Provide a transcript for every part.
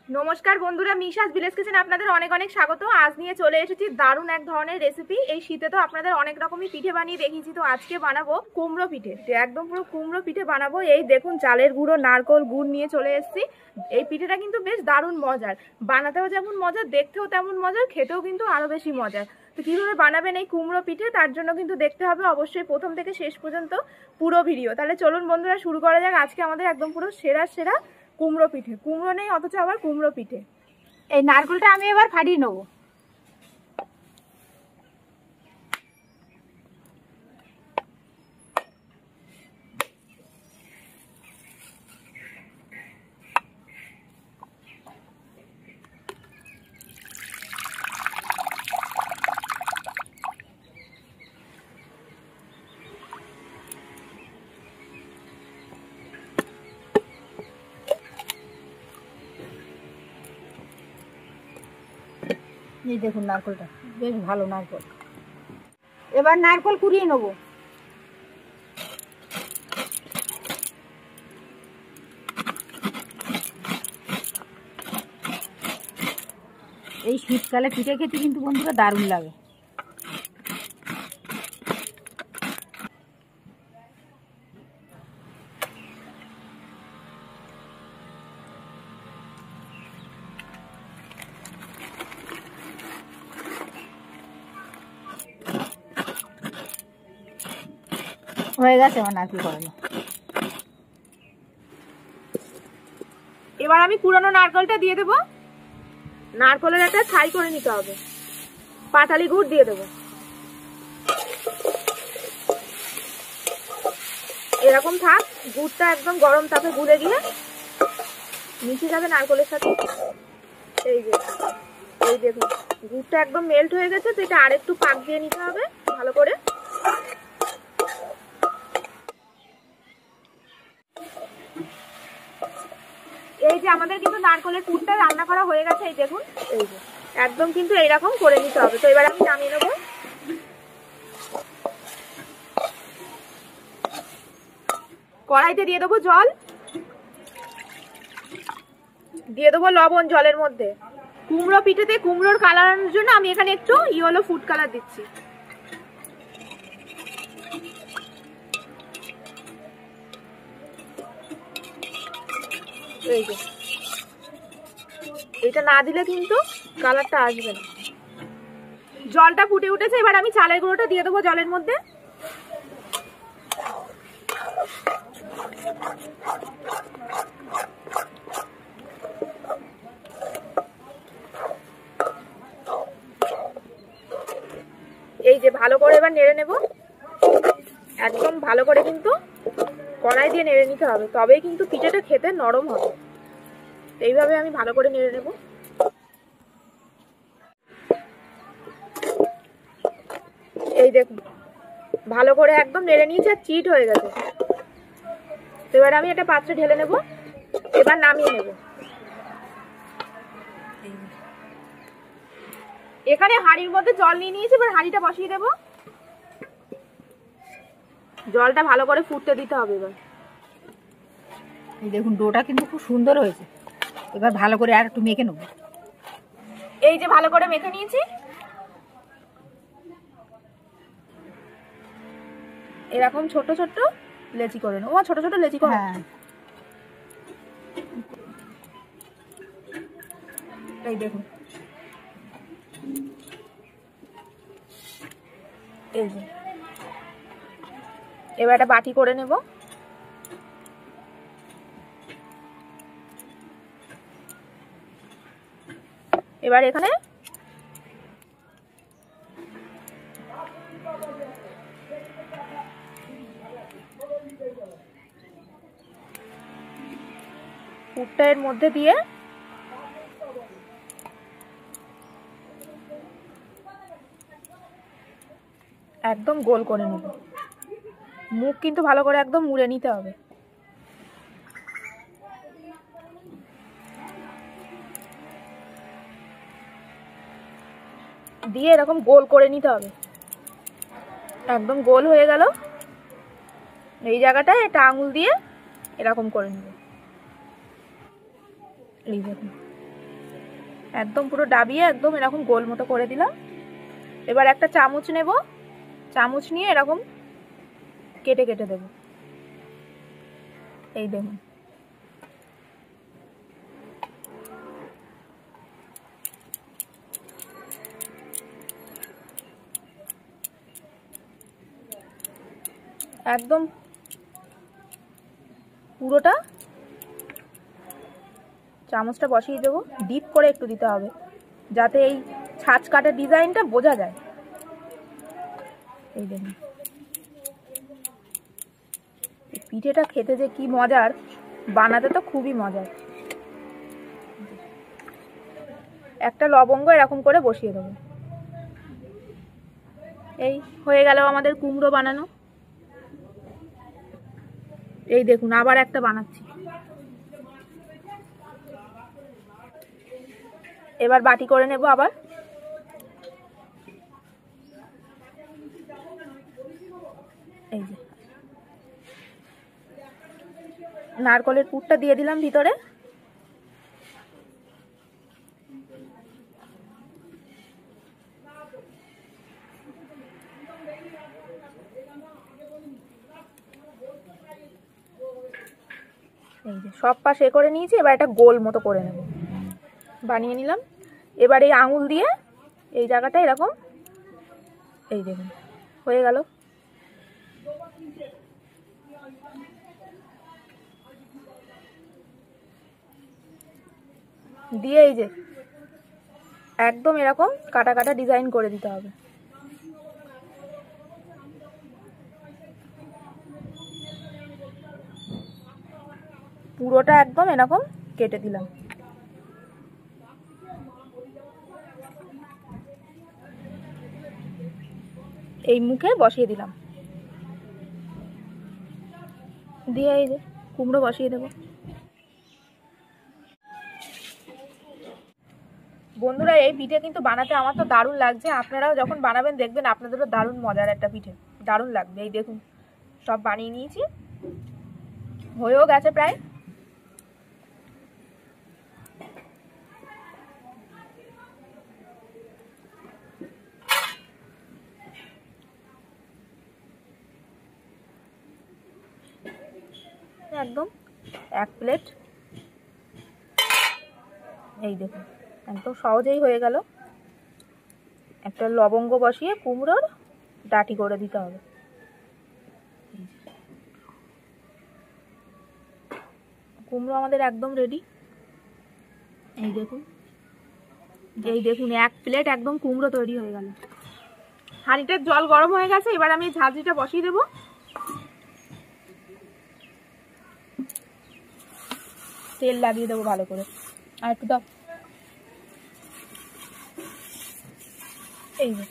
নমস্কার বন্ধুরা, মিশাস ভিলেজ কিচেনে আপনাদের অনেক অনেক স্বাগত। আজ নিয়ে চলে এসেছি দারুণ এক ধরনের রেসিপি। এই শীতে তো আপনাদের অনেক রকমই পিঠে বানিয়ে দেখিয়েছি, তো আজকে বানাবো কুমড়ো পিঠে। একদম পুরো কুমড়ো পিঠে বানাবো। এই দেখুন, চালের গুঁড়ো, নারকোল, গুড় নিয়ে চলে এসেছি। এই পিঠেটা কিন্তু বেশ দারুণ মজার, বানাতেও যেমন মজার, দেখতেও তেমন মজার, খেতেও কিন্তু আরো বেশি মজার। তো কিভাবে বানাবেন এই কুমড়ো পিঠে, তার জন্য কিন্তু দেখতে হবে অবশ্যই প্রথম থেকে শেষ পর্যন্ত পুরো ভিডিও। তাহলে চলুন বন্ধুরা, শুরু করা যাক আজকে আমাদের একদম পুরো সেরা সেরা কুমড়ো পিঠে। কুমড়ো নেই অথচ আবার কুমড়ো পিঠে। এই নারকেলটা আমি এবার ফাটিয়ে নেবো। এই দেখুন নারকেলটা বেশ ভালো নারকেল। এবার নারকেল কুড়িয়ে নেবো। এই শীতকালে পিঠে খেতে কিন্তু বন্ধুরা দারুণ লাগে। হয়ে গেছে আমার নারকেল করানো। এবার আমি পুরানো নারকেলটা দিয়ে দেবো। নারকেলের একটা ছাই করে নিতে হবে। পাটালি গুড় দিয়ে দেবো। এরকম থাক, গুড়টা একদম গরম তাপে গুলে গিয়ে মিশে যাবে নারকেলের সাথে। এই দেখুন, গুড়টা একদম মেল্ট হয়ে গেছে। তো এটা আরেকটু পাক দিয়ে নিতে হবে ভালো করে। এই যে আমাদের কিন্তু নারকেলের পুরটা রান্না করা হয়ে গেছে। এই দেখুন, এই যে একদম কিন্তু এইরকম করে নিতে হবে। তো এবার আমি নামিয়ে নেবো। কড়াইতে দিয়ে দেবো জল, দিয়ে দেবো লবণ জলের মধ্যে। কুমড়ো পিঠেতে কুমড়োর কালার আনার জন্য আমি এখানে একটু ইয়েলো ফুড কালার দিচ্ছি। এই যে এটা না দিলে কিন্তু কালারটা আসবে না। জলটা ফুটে উঠেছে, এবার আমি চালের গুঁড়োটা দিয়ে দেবো জলের মধ্যে। এই যে ভালো করে এবার নেড়ে নেব। একদম ভালো করে কিন্তু কড়াই দিয়ে নেড়ে নিতে হবে, তবেই কিন্তু পিঠেটা খেতে নরম হবে। এইভাবে আমি ভালো করে নেড়ে নেব। এই দেখুন, ভালো করে একদম নেড়ে নিয়েছি আর চিট হয়ে গেছে। তো এবার আমি একটা পাত্রে ঢেলে নেব। এবার নামিয়ে নেব। এখানে হাঁড়ির মধ্যে জল নিয়ে নিয়েছি, এবার হাঁড়িটা বসিয়ে দেব। জলটা ভালো করে ফুটতে দিতে হবে। এবার এই দেখুন ডোটা কিন্তু খুব সুন্দর হয়েছে। এবার ভালো করে আর একটু মেখে নেবো। এই যে ভালো করে মেখে নিয়েছি। এরকম ছোট ছোট লেচি করে নেবো। ছোট ছোট লেচি করে। হ্যাঁ, এই দেখুন, এই যে এবার একটা বাটি করে নেব। এবার এখানে পুরটা এর মধ্যে দিয়ে একদম গোল করে নেব। মুখ কিন্তু ভালো করে একদম মুড়ে নিতে হবে। দিয়ে এরকম গোল করে নিতে হবে। একদম গোল হয়ে গেল। এই জায়গাটায় একটা আঙুল দিয়ে এরকম করে নেব। এই দেখুন, একদম পুরো ডাবিয়ে একদম এরকম গোল মতো করে দিলাম। এবার একটা চামচ নেব, চামচ নিয়ে এরকম কেটে কেটে দেব। এই দেখুন একদম পুরোটা চামচটা বসিয়ে দেবো, ডিপ করে একটু দিতে হবে যাতে এই ছাঁচ কাটার ডিজাইনটা বোঝা যায়। এই দেখুন পিঠেটা খেতে যে কি মজার, বানাতে তো খুবই মজার। একটা লবঙ্গ এরকম করে বসিয়ে দেবো। এই হয়ে গেল আমাদের কুমড়ো বানানো। এই দেখুন আবার একটা বানাচ্ছি। এবার বাটি করে নেব আবার। এই যে নারকলের পুরটা দিয়ে দিলাম ভিতরে। এই যে সব পাশ এ করে নিয়েছি, এবার একটা গোল মতো করে নেব, বানিয়ে নিলাম। এবার এই আঙুল দিয়ে এই জায়গাটা এরকম, এই দেখুন হয়ে গেল। দিয়ে এই যে একদম এরকম কাটা কাটা ডিজাইন করে দিতে হবে। পুরোটা একদম এরকম কেটে দিলাম। এই মুখে বসিয়ে দিলাম, দিয়ে এই যে কুমড়ো বসিয়ে দেবো। বন্ধুরা এই পিঠে কিন্তু বানাতে আমার তো দারুণ লাগছে, আপনারাও যখন বানাবেন দেখবেন আপনাদেরও দারুণ মজার একটা পিঠে, দারুণ লাগবে। এই দেখুন সব বানিয়ে নিয়েছি, হয়েও গেছে প্রায়। একদম এক প্লেট। এই দেখুন একদম সহজেই হয়ে গেল। একটা লবঙ্গ বসিয়ে কুমড়োর ডাঁটি করে দিতে হবে। কুমড়ো আমাদের একদম রেডি। এই দেখুন, এই দেখুন এক প্লেট একদম কুমড়ো তৈরি হয়ে গেল। হাঁড়িটার জল গরম হয়ে গেছে, এবার আমি ঝাঁঝরিটা বসিয়ে দেবো। তেল লাগিয়ে দেবো ভালো করে, আর একটু দাও। এই যে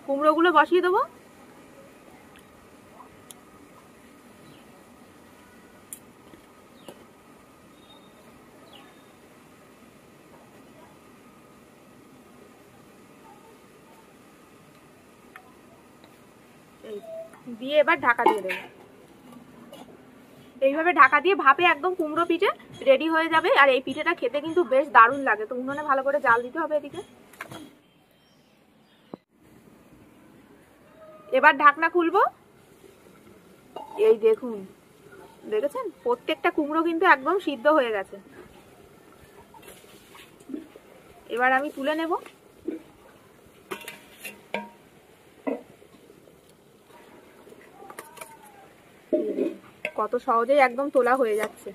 কুমড়োগুলো বসিয়ে দেবো। দিয়ে এবার ঢাকা দিয়ে দেবো। এইভাবে ঢাকা দিয়ে ভাপে একদম কুমড়ো পিঠে রেডি হয়ে যাবে। আর এই পিঠেটা খেতে কিন্তু বেশ দারুণ লাগে। তো উনুনে ভালো করে জাল দিতে হবে এদিকে। এবার ঢাকনা খুলবো। এই দেখুন, দেখেছেন প্রত্যেকটা কুমড়ো কিন্তু একদম সিদ্ধ হয়ে গেছে। এবার আমি তুলে নেব। কত সহজেই একদম তোলা হয়ে যাচ্ছে।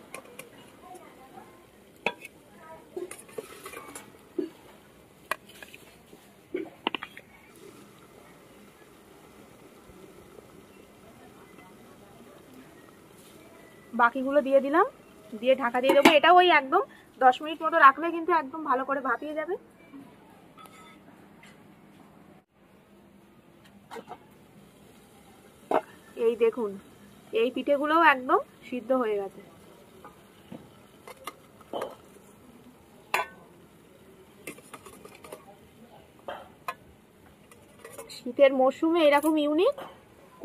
বাকিগুলো দিয়ে দিলাম, দিয়ে ঢাকা দিয়ে দেবো। এটা ওই একদম 10 মিনিট মতো রাখলে কিন্তু একদম ভালো করে ভাপিয়ে যাবে। এই দেখুন এই পিঠেগুলোও একদম সিদ্ধ হয়ে গেছে। শীতের মরশুমে এরকম ইউনিক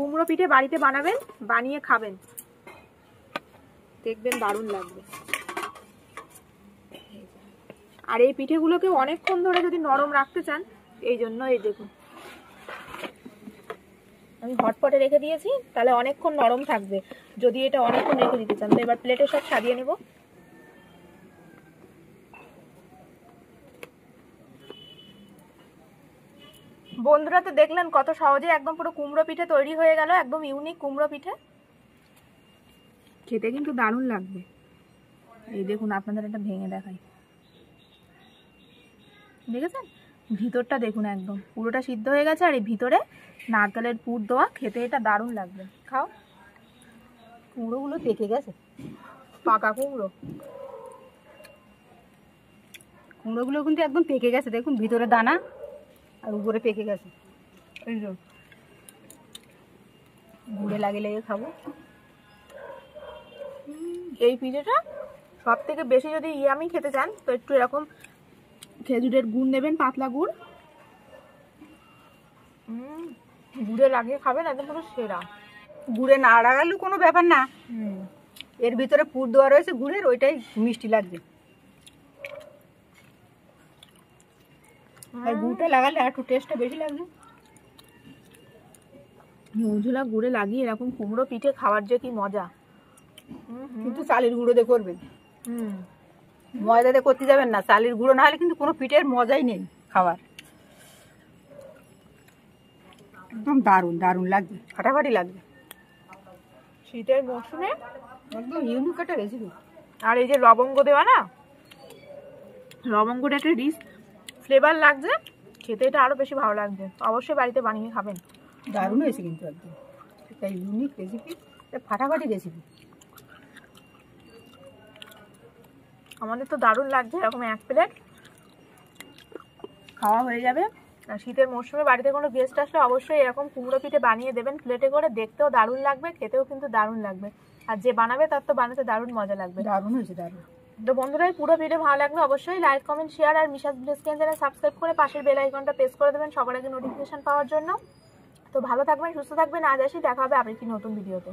কুমড়ো পিঠে বাড়িতে বানাবেন, বানিয়ে খাবেন, দেখবেন দারুণ লাগবে। আর এই পিঠেগুলোকে অনেকক্ষণ ধরে যদি নরম রাখতে চান, এই জন্য এই দেখুন আমি হটপটে রেখে দিয়েছি, তাহলে অনেকক্ষণ নরম থাকবে। যদি এটা অনেকক্ষণ রেখে দিতে চান, তো এবার প্লেটে সব সাজিয়ে নেব। বন্ধুরা তো দেখলেন কত সহজে একদম পুরো কুমড়ো পিঠে তৈরি হয়ে গেল, একদম ইউনিক কুমড়ো পিঠে। খেতে কিন্তু দারুণ লাগবে। এই দেখুন আপনাদের এটা ভেঙে দেখাই, দেখেছেন ভিতরটা দেখুন একদম পুরোটা সিদ্ধ হয়ে গেছে, আর এই ভিতরে নারকেলের পুর দেওয়া, খেতে এটা দারুণ লাগবে। খাও। কুমড়োগুলো পেকে গেছে, পাকা কুমড়ো, কুমড়োগুলো কিন্তু একদম পেকে গেছে, দেখুন ভিতরে দানা আর উপরে পেকে গেছে। এই যে গুড়ে লাগিয়ে লেগে খাবো। এই পিঠেটা সব থেকে বেশি যদি ইয়ামি খেতে চান, তো একটু এরকম খেজুরের গুড় নেবেন, পাতলা গুড়, গুড়ে লাগিয়ে খাবেন, একদম পুরো সেরা। গুড়ে না লাগালেও কোনো ব্যাপার না, এর ভিতরে পুর দেওয়া রয়েছে গুড়ের, ওইটাই মিষ্টি লাগবে। আর গুড়টা লাগালে একটু টেস্টটা বেশি লাগবে। নুনঝোলা গুড়ে লাগিয়ে এরকম কুমড়ো পিঠে খাওয়ার যে কি মজা। কিন্তু চালের গুঁড়ো দিয়ে করবেন, ময়দা দিয়ে করতে যাবেন না। চালের গুঁড়ো না হলে কিন্তু কোনো পিঠের মজাই নেই খাওয়ার। একদম দারুণ দারুণ লাগবে, ফাটাফাটি লাগবে। শীতের মৌসুমে একদম ইউনিক একটা রেসিপি। আর এই যে লবঙ্গ দেওয়া না, লবঙ্গটা একটা রিচ ফ্লেভার লাগছে, খেতে এটা আরো বেশি ভালো লাগবে। অবশ্যই বাড়িতে বানিয়ে খাবেন। দারুণ হয়েছে কিন্তু একদম, একটা ইউনিক রেসিপি, একটা ফাটাফাটি রেসিপি। আমাদের তো দারুণ লাগছে, এরকম এক প্লেট খাওয়া হয়ে যাবে। আর শীতের মরশুমে বাড়িতে কোনো গেস্ট আসলে অবশ্যই এরকম কুমড়ো পিঠে বানিয়ে দেবেন প্লেটে করে, দেখতেও দারুণ লাগবে, খেতেও কিন্তু দারুণ লাগবে। আর যে বানাবে তার তো বানাতে দারুণ মজা লাগবে। দারুণ হয়েছে, দারুণ। তো বন্ধুরা এই পুরো ভিডিও ভালো লাগলে অবশ্যই লাইক, কমেন্ট, শেয়ার আর মিশাস ভিলেজ চ্যানেল সাবস্ক্রাইব করে পাশের বেল আইকনটা প্রেস করে দেবেন সবার আগে নোটিফিকেশন পাওয়ার জন্য। তো ভালো থাকবেন, সুস্থ থাকবেন, আজ আসি, দেখা হবে আবার একটি নতুন ভিডিওতে।